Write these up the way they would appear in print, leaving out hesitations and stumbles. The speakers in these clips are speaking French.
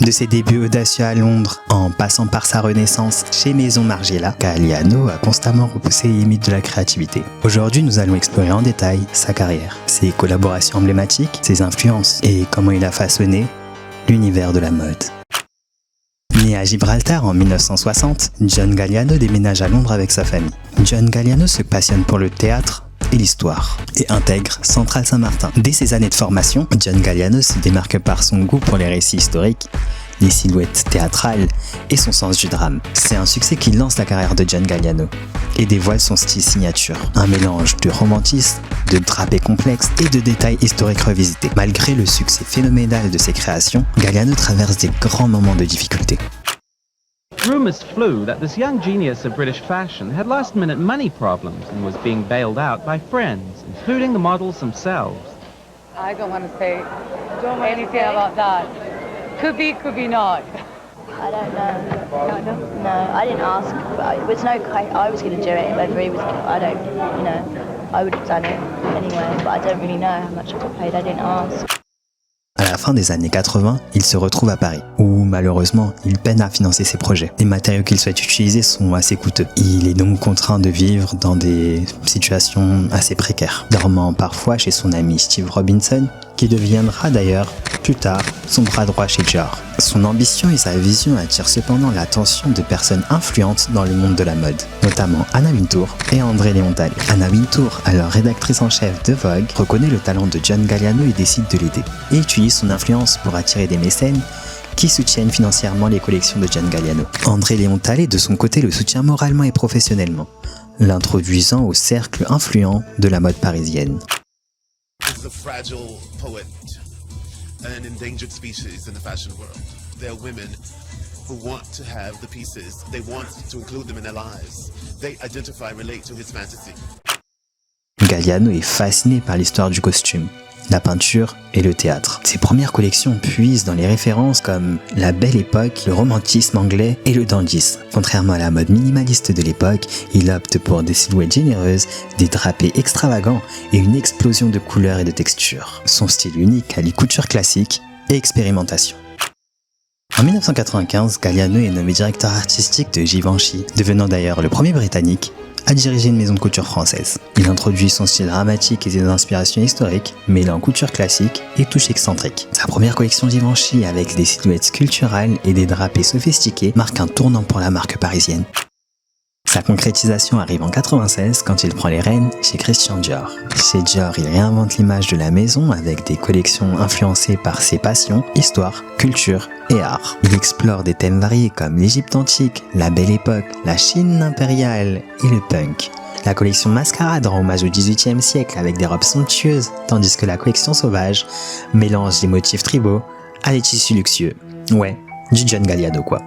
De ses débuts audacieux à Londres, en passant par sa renaissance chez Maison Margiela, Galliano a constamment repoussé les limites de la créativité. Aujourd'hui, nous allons explorer en détail sa carrière, ses collaborations emblématiques, ses influences et comment il a façonné l'univers de la mode. Né à Gibraltar en 1960, John Galliano déménage à Londres avec sa famille. John Galliano se passionne pour le théâtre et l'histoire, et intègre Centrale Saint-Martin. Dès ses années de formation, John Galliano se démarque par son goût pour les récits historiques, les silhouettes théâtrales et son sens du drame. C'est un succès qui lance la carrière de John Galliano et dévoile son style signature, un mélange de romantisme, de drapés complexes et de détails historiques revisités. Malgré le succès phénoménal de ses créations, Galliano traverse des grands moments de difficulté. Rumours flew that this young genius of British fashion had last-minute money problems and was being bailed out by friends, including the models themselves. I don't want to say anything about that. Could be not. I don't know. No, I didn't ask. But it was no. I was going to do it. Whether he was, I don't. I would have done it anyway. But I don't really know how much I got paid. I didn't ask. À la fin des années 80, il se retrouve à Paris, où malheureusement, il peine à financer ses projets. Les matériaux qu'il souhaite utiliser sont assez coûteux. Il est donc contraint de vivre dans des situations assez précaires, dormant parfois chez son ami Steve Robinson, qui deviendra d'ailleurs, plus tard, son bras droit chez Dior. Son ambition et sa vision attirent cependant l'attention de personnes influentes dans le monde de la mode, notamment Anna Wintour et André Léon Dallé. Anna Wintour, alors rédactrice en chef de Vogue, reconnaît le talent de John Galliano et décide de l'aider, et utilise son influence pour attirer des mécènes qui soutiennent financièrement les collections de John Galliano. André Léon Dallé, de son côté, le soutient moralement et professionnellement, l'introduisant au cercle influent de la mode parisienne. Is a fragile poet, an endangered species in the fashion world. There are women who want to have the pieces. They want to include them in their lives. They identify, relate to his fantasy. Galliano est fasciné par l'histoire du costume, la peinture et le théâtre. Ses premières collections puisent dans les références comme la Belle Époque, le romantisme anglais et le dandisme. Contrairement à la mode minimaliste de l'époque, il opte pour des silhouettes généreuses, des drapés extravagants et une explosion de couleurs et de textures. Son style unique allie couture classique et expérimentation. En 1995, Galliano est nommé directeur artistique de Givenchy, devenant d'ailleurs le premier Britannique à diriger une maison de couture française. Il introduit son style dramatique et ses inspirations historiques, mêlant couture classique et touche excentrique. Sa première collection Givenchy, avec des silhouettes sculpturales et des drapés sophistiqués, marque un tournant pour la marque parisienne. Sa concrétisation arrive en 1996 quand il prend les rênes chez Christian Dior. Chez Dior, il réinvente l'image de la maison avec des collections influencées par ses passions, histoire, culture et art. Il explore des thèmes variés comme l'Égypte antique, la Belle Époque, la Chine impériale et le punk. La collection Mascarade rend hommage au XVIIIe siècle avec des robes somptueuses, tandis que la collection Sauvage mélange des motifs tribaux à des tissus luxueux. Ouais, du John Galliano quoi.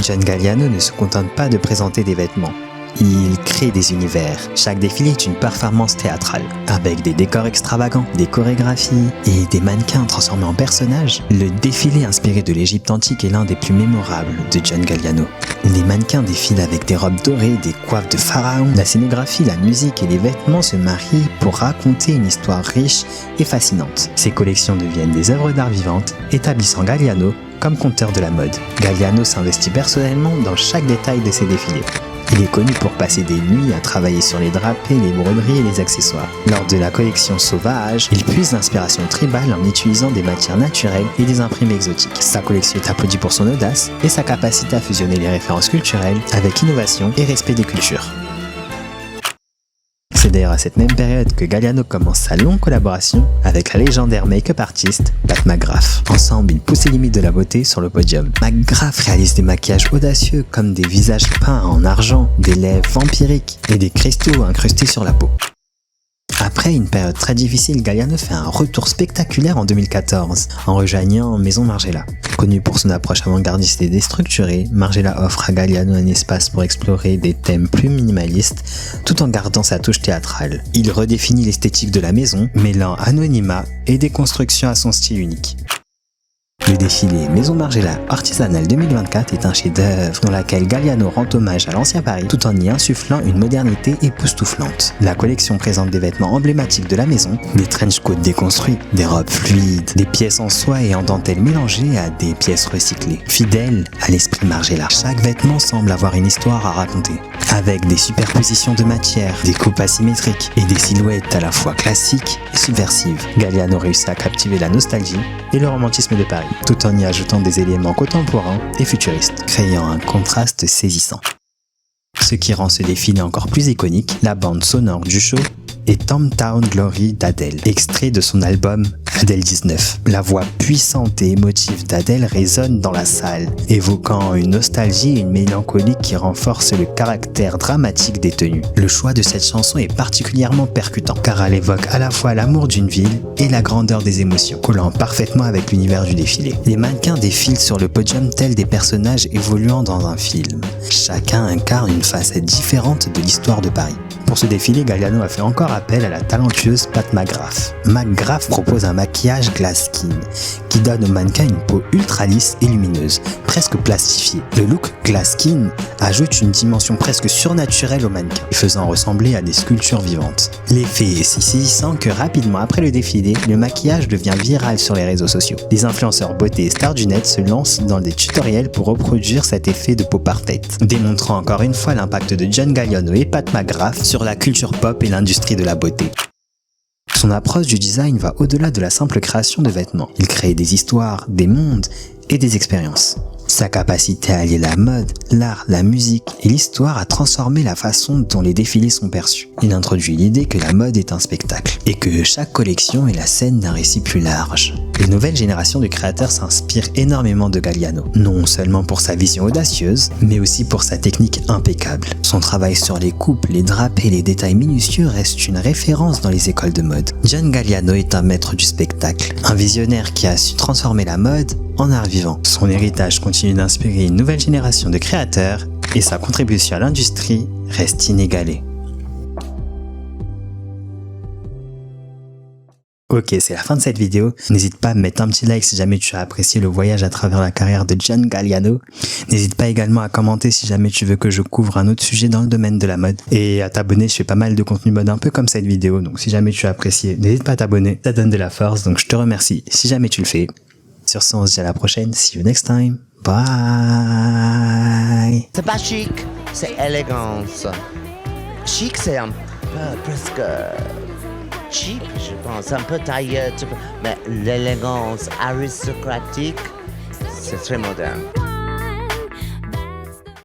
John Galliano ne se contente pas de présenter des vêtements. Il crée des univers. Chaque défilé est une performance théâtrale, avec des décors extravagants, des chorégraphies et des mannequins transformés en personnages. Le défilé inspiré de l'Égypte antique est l'un des plus mémorables de John Galliano. Les mannequins défilent avec des robes dorées, des coiffes de pharaon. La scénographie, la musique et les vêtements se marient pour raconter une histoire riche et fascinante. Ces collections deviennent des œuvres d'art vivantes, établissant Galliano comme conteur de la mode. Galliano s'investit personnellement dans chaque détail de ses défilés. Il est connu pour passer des nuits à travailler sur les drapés, les broderies et les accessoires. Lors de la collection Sauvage, il puise l'inspiration tribale en utilisant des matières naturelles et des imprimés exotiques. Sa collection est applaudie pour son audace et sa capacité à fusionner les références culturelles avec innovation et respect des cultures. C'est d'ailleurs à cette même période que Galliano commence sa longue collaboration avec la légendaire make-up artiste Pat McGrath. Ensemble, ils poussent les limites de la beauté sur le podium. McGrath réalise des maquillages audacieux comme des visages peints en argent, des lèvres vampiriques et des cristaux incrustés sur la peau. Après une période très difficile, Galliano fait un retour spectaculaire en 2014 en rejoignant Maison Margiela. Connu pour son approche avant-gardiste et déstructurée, Margiela offre à Galliano un espace pour explorer des thèmes plus minimalistes tout en gardant sa touche théâtrale. Il redéfinit l'esthétique de la maison, mêlant anonymat et déconstruction à son style unique. Le défilé Maison Margiela Artisanale 2024 est un chef-d'œuvre dans lequel Galliano rend hommage à l'ancien Paris tout en y insufflant une modernité époustouflante. La collection présente des vêtements emblématiques de la maison, des trenchcoats déconstruits, des robes fluides, des pièces en soie et en dentelle mélangées à des pièces recyclées. Fidèle à l'esprit Margiela, chaque vêtement semble avoir une histoire à raconter. Avec des superpositions de matières, des coupes asymétriques et des silhouettes à la fois classiques et subversives, Galliano réussit à captiver la nostalgie et le romantisme de Paris, tout en y ajoutant des éléments contemporains et futuristes, créant un contraste saisissant. Ce qui rend ce défilé encore plus iconique, la bande sonore du show est Town Glory d'Adèle, extrait de son album Adèle 19. La voix puissante et émotive d'Adèle résonne dans la salle, évoquant une nostalgie et une mélancolie qui renforcent le caractère dramatique des tenues. Le choix de cette chanson est particulièrement percutant, car elle évoque à la fois l'amour d'une ville et la grandeur des émotions, collant parfaitement avec l'univers du défilé. Les mannequins défilent sur le podium tels des personnages évoluant dans un film. Chacun incarne une facette différente de l'histoire de Paris. Pour ce défilé, Galliano a fait encore appel à la talentueuse Pat McGrath. McGrath propose un maquillage glass skin qui donne au mannequin une peau ultra lisse et lumineuse, presque plastifiée. Le look glass skin ajoute une dimension presque surnaturelle au mannequin, faisant ressembler à des sculptures vivantes. L'effet est si saisissant que rapidement après le défilé, le maquillage devient viral sur les réseaux sociaux. Les influenceurs beauté et stars du net se lancent dans des tutoriels pour reproduire cet effet de peau parfaite, démontrant encore une fois l'impact de John Galliano et Pat McGrath sur la culture pop et l'industrie de la beauté. Son approche du design va au-delà de la simple création de vêtements. Il crée des histoires, des mondes et des expériences. Sa capacité à allier la mode, l'art, la musique et l'histoire a transformé la façon dont les défilés sont perçus. Il introduit l'idée que la mode est un spectacle et que chaque collection est la scène d'un récit plus large. Les nouvelles générations de créateurs s'inspirent énormément de Galliano, non seulement pour sa vision audacieuse, mais aussi pour sa technique impeccable. Son travail sur les coupes, les drapés et les détails minutieux reste une référence dans les écoles de mode. John Galliano est un maître du spectacle, un visionnaire qui a su transformer la mode en art vivant. Son héritage continue d'inspirer une nouvelle génération de créateurs et sa contribution à l'industrie reste inégalée. Ok, c'est la fin de cette vidéo. N'hésite pas à mettre un petit like si jamais tu as apprécié le voyage à travers la carrière de John Galliano. N'hésite pas également à commenter si jamais tu veux que je couvre un autre sujet dans le domaine de la mode. Et à t'abonner, je fais pas mal de contenu mode un peu comme cette vidéo. Donc si jamais tu as apprécié, n'hésite pas à t'abonner. Ça donne de la force, donc je te remercie si jamais tu le fais. Sur ce, on se dit à la prochaine. See you next time. Bye. C'est pas chic, c'est élégance. Chic, c'est un peu presque cheap, je pense, un peu tailleux, mais l'élégance aristocratique, c'est très moderne.